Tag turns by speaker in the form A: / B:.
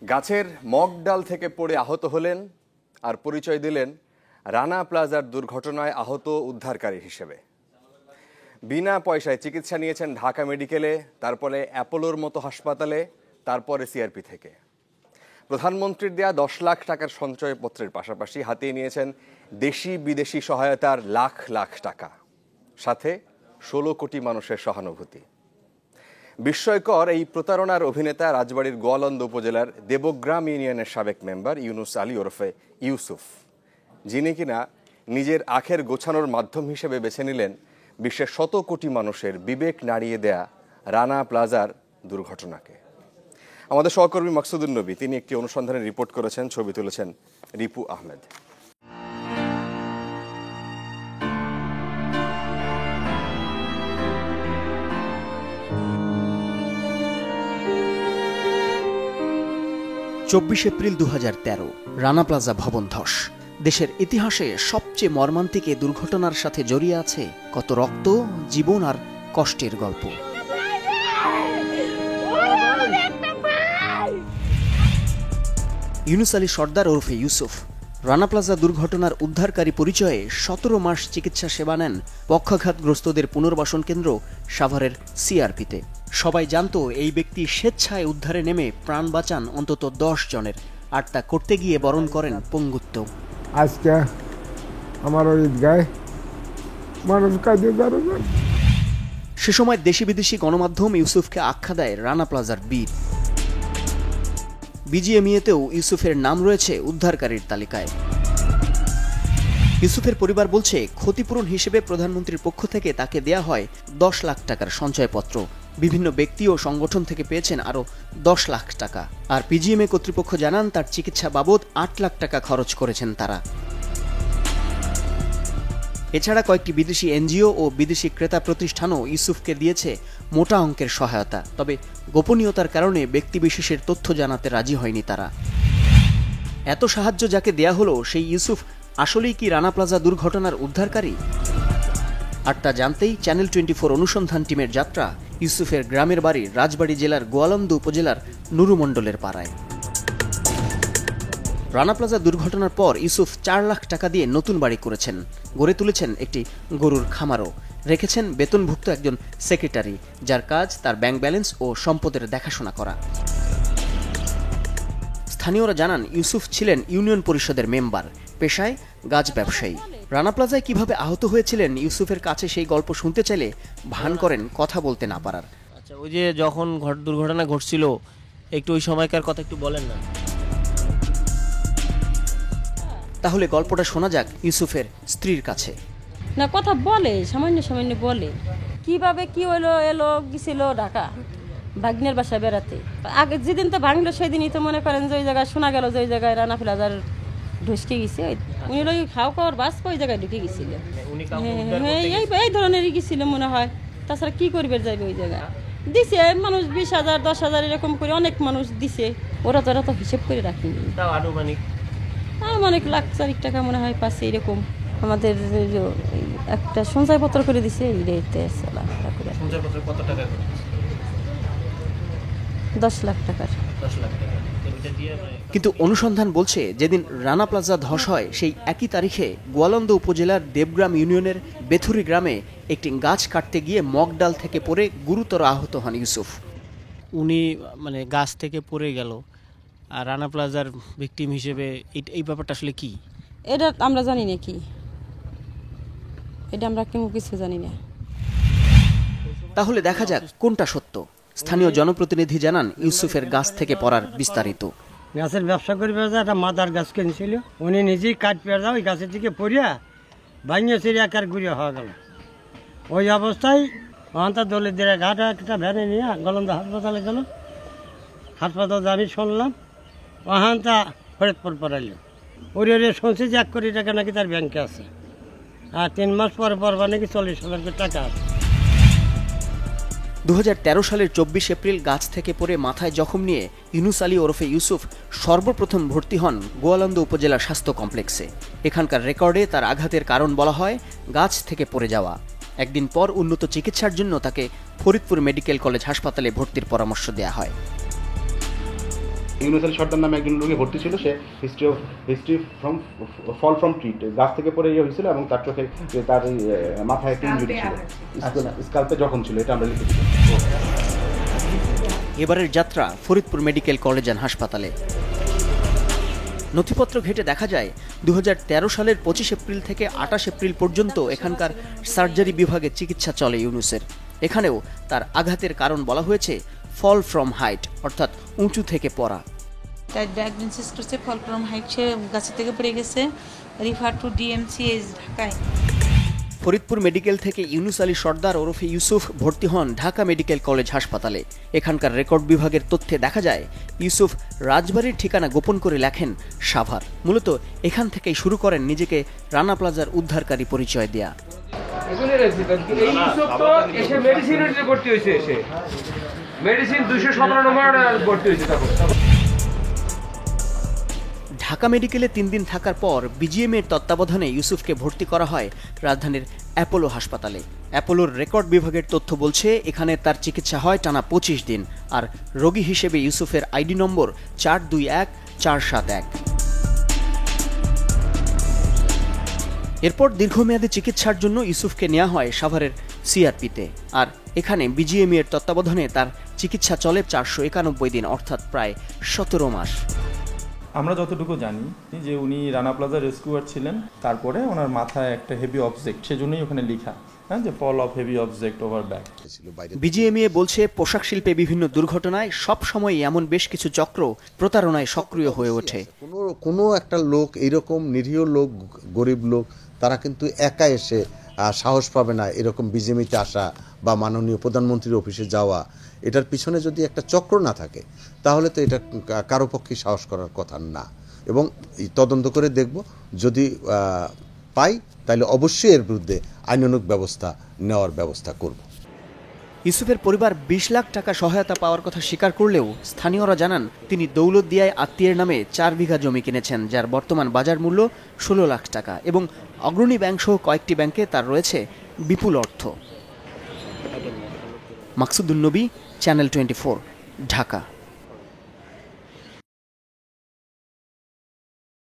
A: গাছের মগ ডাল থেকে পড়ে আহত হলেন আর পরিচয় দিলেন রানা প্লাজার দুর্ঘটনায় আহত উদ্ধারকারী হিসেবে। বিনা পয়সায় চিকিৎসা নিয়েছেন ঢাকা মেডিকেলে, তারপরে অ্যাপোলোর মতো হাসপাতালে, তারপরে সিআরপি থেকে। প্রধানমন্ত্রীর দেয়া 10 লাখ টাকার সঞ্চয়পত্রের পাশাপাশি হাতিয়ে নিয়েছেন দেশি বিদেশি সহায়তার লাখ লাখ টাকা, সাথে 16 কোটি মানুষের সহানুভূতি। বিস্ময়কর এই প্রতারণার অভিনেতা রাজবাড়ীর গোয়ালন্দ উপজেলার দেবগ্রাম ইউনিয়নের সাবেক মেম্বার ইউনুস আলী ওরফে ইউসুফ, যিনি কিনা নিজের আখের গোছানোর মাধ্যম হিসেবে বেছে নিলেন বিশ্বের 100 কোটি মানুষের বিবেক নাড়িয়ে দেয়া রানা প্লাজার দুর্ঘটনাকে। আমাদের সহকর্মী মাকসুদুন নবী তিনি একটি অনুসন্ধানের রিপোর্ট করেছেন, ছবি তুলেছেন রিপু আহমেদ।
B: এপ্রিল 2013, রানা প্লাজা ভবন ধস। দেশের ইতিহাসে সবচেয়ে মর্মান্তিক এই দুর্ঘটনার সাথে জড়িয়ে আছে কত রক্ত, জীবন আর কষ্টের গল্প। ইউনুস আলী সর্দার ওরফে ইউসুফ রানা প্লাজা দুর্ঘটনার উদ্ধারকারী পরিচয়ে 17 মাস চিকিৎসা সেবা নেন পক্ষাঘাতগ্রস্তদের পুনর্বাসন কেন্দ্র সাভারের সিআরপিতে। সবাই জানত এই ব্যক্তি স্বেচ্ছায় উদ্ধারে নেমে প্রাণ বাঁচান অন্তত 10 জনের, আর তা করতে গিয়ে বরণ করেন পঙ্গুত্ব।
C: আজকে আমার ওই গায়ে মানুষ কাঁদে দাঁড়ান।
B: সে সময় দেশি বিদেশি গণমাধ্যম ইউসুফকে আখ্যা দেয় রানা প্লাজার বীর। বিজিএমইএতেও ইউসুফের নাম রয়েছে উদ্ধারকারীর তালিকায়। ইউসুফের পরিবার বলছে ক্ষতিপূরণ হিসেবে প্রধানমন্ত্রীর পক্ষ থেকে তাকে দেয়া হয় 10 লাখ টাকার সঞ্চয়পত্র। বিভিন্ন ব্যক্তি ও সংগঠন থেকে পেয়েছেন আরও 10 লাখ টাকা। আর পিজিএমএ কর্তৃপক্ষ জানান তার চিকিৎসা বাবদ 8 লাখ টাকা খরচ করেছেন তারা। এছাড়া কয়েকটি বিদেশি এনজিও ও বিদেশি ক্রেতা প্রতিষ্ঠানও ইউসুফকে দিয়েছে মোটা অঙ্কের সহায়তা, তবে গোপনীয়তার কারণে ব্যক্তিবিশেষের তথ্য জানাতে রাজি হয়নি তারা। এত সাহায্য যাকে দেয়া হলো সেই ইউসুফ আসলেই কি রানা প্লাজা দুর্ঘটনার উদ্ধারকারী? আর তা জানতেই চ্যানেল 24 অনুসন্ধান টিমের যাত্রা ইউসুফের গ্রামের বাড়ি রাজবাড়ী জেলার গোয়ালন্দ উপজেলার নুরু মণ্ডলের পাড়ায়। রানা প্লাজা দুর্ঘটনার পর ইউসুফ 4 লাখ টাকা দিয়ে নতুন বাড়ি করেছেন, গড়ে তুলেছেন একটি গরুর খামারও, রেখেছেন বেতনভুক্ত একজন সেক্রেটারি যার কাজ তার ব্যাংক ব্যালেন্স ও সম্পদের দেখাশোনা করা। স্থানীয়রা জানান ইউসুফ ছিলেন ইউনিয়ন পরিষদের মেম্বার, পেশায় গাছ ব্যবসায়ী। রানা প্লাজায় কিভাবে আহত হয়েছিলেন ইউসুফের কাছে সেই গল্প শুনতে চাইলে ভান করেন কথা বলতে না পারার।
D: আচ্ছা, ওই যে যখন দুর্ঘটনা ঘটছিল একটু ওই সময়কার কথা একটু বলেন না।
B: তাহলে গল্পটা শোনা যাক ইউসুফের স্ত্রীর কাছে।
E: না, কথা বলে, সামান্য সামান্য বলে কিভাবে কি হলো, এলো গেছিল ঢাকা ভাগ্নের বাসায় বেড়াতে। আগে যেদিন তো ভাঙলো সেদিনই তো মনে করেন যে ওই জায়গায় শোনা গেল যে ওই জায়গায় রানা প্লাজার ঢুসকে গেছে। উনি ওই খাওয়া খাওয়ার বাস ওই জায়গায় ঢুকে গেছিল, এই ধরনেরই গেছিল মনে হয়। তাছাড়া কি করবে যাইবে ওই জায়গায়। দিছে মানুষ 20,000 10,000 এরকম করে অনেক মানুষ দিছে, ওরা তো হিসেব করে রাখিনি। অনেক লাখ 4 টাকা মনে হয় পাচ্ছে এরকম। আমাদের একটা সঞ্চয়পত্র করে দিছে, 10 লাখ টাকার।
B: কিন্তু অনুসন্ধান বলছে যেদিন রানা প্লাজা ধস হয় সেই একই তারিখে গোয়ালন্দ উপজেলার দেবগ্রাম ইউনিয়নের বেথুরি গ্রামে একটি গাছ কাটতে গিয়ে মগ ডাল থেকে পড়ে গুরুতর আহত হন ইউসুফ।
D: উনি মানে গাছ থেকে পড়ে গেল, আর রানা প্লাজার ভিকটিম হিসেবে এই ব্যাপারটা আসলে কি?
E: এটা আমরা জানি না, কি এটা আমরা কিছু জানি না।
B: তাহলে দেখা যাক কোনটা সত্য। স্থানীয় জনপ্রতিনিধি জানান ইউসুফের গাছ থেকে পড়ার বিস্তারিত।
F: গাছের ব্যবসা করবে, একটা মাদার গাছ কিনেছিল, উনি নিজেই কাঠ পেয়ে যাও ওই গাছের দিকে পড়িয়া ভাঙিয়ে চিড়িয়া একার ঘুরিয়ে হওয়া গেল। ওই অবস্থায় অন্তর দলিতদের ঘাটে একটা ভ্যানে নিয়ে গোয়ালন্দ হাসপাতালে গেল। হাসপাতালে আমি শুনলাম ওহানটা ফরিদপুর পড়াইল। ওরে শুনছি যে 1 কোটি টাকা নাকি তার ব্যাংকে আছে, আর 3 মাস পরে পরবার নাকি 40,000 টাকা আছে।
B: 2013 সালের 24 এপ্রিল গাছ থেকে পড়ে মাথায় জখম নিয়ে ইউনুস আলী ওরফে ইউসুফ সর্বপ্রথম ভর্তি হন গোয়ালন্দ উপজেলা স্বাস্থ্য কমপ্লেক্সে। এখানকার রেকর্ডে তার আঘাতের কারণ বলা হয় গাছ থেকে পড়ে যাওয়া। একদিন পর উন্নত চিকিৎসার জন্য তাকে ফরিদপুর মেডিকেল কলেজ হাসপাতালে ভর্তির পরামর্শ দেয়া হয়।
G: ইউনুস আলী সর্দার নামে একজন লোকে ভর্তি ছিল, সে history from fall from tree, গাছ থেকে পড়ে হয়েছিল এবং তার চোখে তার মাথায় একটা ইনজুরি ছিল, স্কাল্পে জখম ছিল, এটা আমরা লিখেছি।
B: এবারের যাত্রা ফরিদপুর মেডিকেল কলেজ অ্যান্ড হাসপাতালে। নথিপত্র ঘেঁটে দেখা যায় 2013 সালের 25 এপ্রিল থেকে 28 এপ্রিল পর্যন্ত এখানকার সার্জারি বিভাগে চিকিৎসা চলে ইউনুসের। এখানেও তার আঘাতের কারণ বলা হয়েছে ফল ফ্রম হাইট, অর্থাৎ উঁচু থেকে পড়া।
H: তার ডায়াগনোসিস করছে ফল ফ্রম হাইট, সে গাছ থেকে পড়ে গেছে, রিফার টু ডিএমসিএইচ ঢাকায়।
B: ফরিদপুর মেডিকেল থেকে ইউনুস আলী সর্দার ওরফে ইউসুফ ভর্তি হন ঢাকা মেডিকেল কলেজ হাসপাতালে। এখানকার রেকর্ড বিভাগের তথ্যে দেখা যায় ইউসুফ রাজবাড়ির ঠিকানা গোপন করে লেখেন সাভার। মূলত এখান থেকেই শুরু করেন নিজেকে রানা প্লাজার উদ্ধারকারী পরিচয় দেয়া। ঢাকা মেডিকেলে 3 দিন থাকার পর বিজিএমএর তত্ত্বাবধানে ইউসুফকে ভর্তি করা হয় রাজধানীর অ্যাপোলো হাসপাতালে। অ্যাপোলোর রেকর্ড বিভাগের তথ্য বলছে এখানে তার চিকিৎসা হয় টানা 25 দিন, আর রোগী হিসেবে ইউসুফের আইডি নম্বর 421471। এরপর দীর্ঘমেয়াদী চিকিৎসার জন্য ইউসুফকে নেওয়া হয় সাভারের সিআরপিতে, আর এখানে বিজিএমএর তত্ত্বাবধানে তার চিকিৎসা চলে 491 দিন, অর্থাৎ প্রায় 17 মাস।
I: আমরা যতটুকু জানি যে উনি রানা প্লাজা রেস্কিউয়ার ছিলেন, তারপরে ওনার মাথায় একটা হেভি অবজেক্ট, সেজন্যই ওখানে লেখা যে fall of heavy object over back.
B: BGMEA বলছে পোশাক শিল্পে বিভিন্ন দুর্ঘটনায় সব সময় এমন বেশ কিছু চক্র প্রতারণায় সক্রিয় হয়ে ওঠে।
J: কোনো একটা লোক, এইরকম নিরীহ লোক, গরিব লোক, তারা কিন্তু একা এসে সাহস পাবে না এরকম বিজিএমইতে আসা বা মাননীয় প্রধানমন্ত্রীর অফিসে যাওয়া। এটার পিছনে যদি একটা চক্র না থাকে তাহলে তো এটা কারো পক্ষে সাহস করার কথা না। এবং তদন্ত করে দেখব, যদি পাই তাহলে অবশ্যই এর বিরুদ্ধে আইনানুগ ব্যবস্থা নেওয়ার ব্যবস্থা করব।
B: ইউসুফের পরিবার 20 লাখ টাকা সহায়তা পাওয়ার কথা স্বীকার করলেও স্থানীয়রা জানান তিনি দৌলতদিয়ায় আত্মীয়ের নামে 4 বিঘা জমি কিনেছেন, যার বর্তমান বাজার মূল্য 16 লাখ টাকা, এবং অগ্রণী ব্যাংক সহ কয়েকটি ব্যাংকে তার রয়েছে বিপুল অর্থ। মাকসুদুন নবী, চ্যানেল 24, ঢাকা।